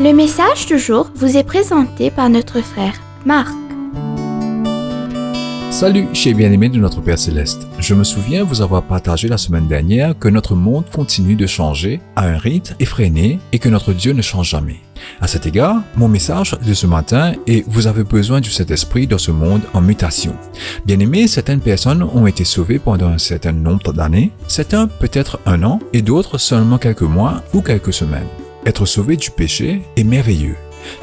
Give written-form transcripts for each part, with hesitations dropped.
Le message du jour vous est présenté par notre frère Marc. Salut, chers bien-aimés de notre Père Céleste. Je me souviens vous avoir partagé la semaine dernière que notre monde continue de changer à un rythme effréné et que notre Dieu ne change jamais. À cet égard, mon message de ce matin est « Vous avez besoin du Saint-Esprit dans ce monde en mutation ». Bien-aimés, certaines personnes ont été sauvées pendant un certain nombre d'années, certains peut-être un an et d'autres seulement quelques mois ou quelques semaines. Être sauvé du péché est merveilleux.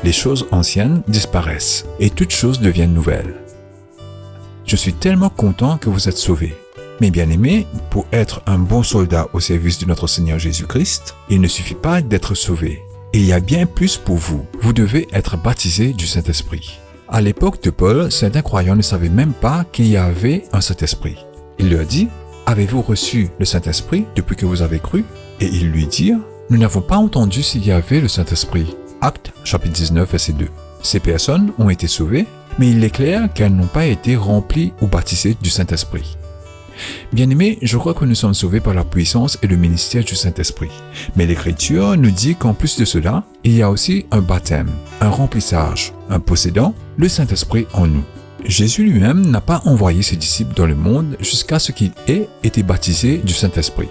Les choses anciennes disparaissent et toutes choses deviennent nouvelles. Je suis tellement content que vous êtes sauvés. Mais bien aimés, pour être un bon soldat au service de notre Seigneur Jésus-Christ, il ne suffit pas d'être sauvé. Et il y a bien plus pour vous. Vous devez être baptisé du Saint-Esprit. À l'époque de Paul, certains croyants ne savaient même pas qu'il y avait un Saint-Esprit. Il leur dit, « Avez-vous reçu le Saint-Esprit depuis que vous avez cru ?» Et ils lui dirent, « Nous n'avons pas entendu s'il y avait le Saint-Esprit. » Actes, chapitre 19, verset 2. Ces personnes ont été sauvées, mais il est clair qu'elles n'ont pas été remplies ou baptisées du Saint-Esprit. Bien-aimés, je crois que nous sommes sauvés par la puissance et le ministère du Saint-Esprit. Mais l'Écriture nous dit qu'en plus de cela, il y a aussi un baptême, un remplissage, un possédant, le Saint-Esprit en nous. Jésus lui-même n'a pas envoyé ses disciples dans le monde jusqu'à ce qu'ils aient été baptisés du Saint-Esprit.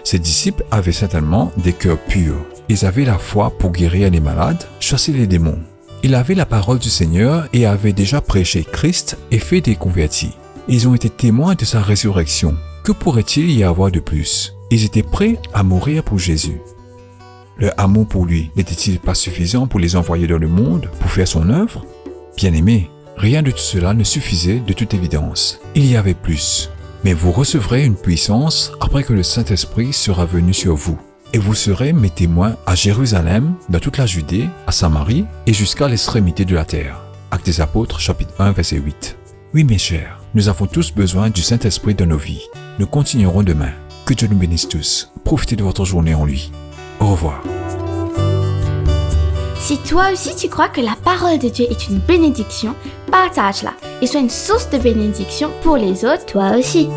Ses disciples avaient certainement des cœurs purs. Ils avaient la foi pour guérir les malades, chasser les démons. Ils avaient la parole du Seigneur et avaient déjà prêché Christ et fait des convertis. Ils ont été témoins de sa résurrection. Que pourrait-il y avoir de plus? Ils étaient prêts à mourir pour Jésus. Leur amour pour lui n'était-il pas suffisant pour les envoyer dans le monde pour faire son œuvre? Bien-aimés, rien de tout cela ne suffisait de toute évidence. Il y avait plus. Mais vous recevrez une puissance après que le Saint-Esprit sera venu sur vous. Et vous serez mes témoins à Jérusalem, dans toute la Judée, à Samarie et jusqu'à l'extrémité de la terre. Actes des Apôtres, chapitre 1, verset 8. Oui, mes chers, nous avons tous besoin du Saint-Esprit dans nos vies. Nous continuerons demain. Que Dieu nous bénisse tous. Profitez de votre journée en lui. Au revoir. Si toi aussi tu crois que la parole de Dieu est une bénédiction, partage-la et sois une source de bénédiction pour les autres toi aussi.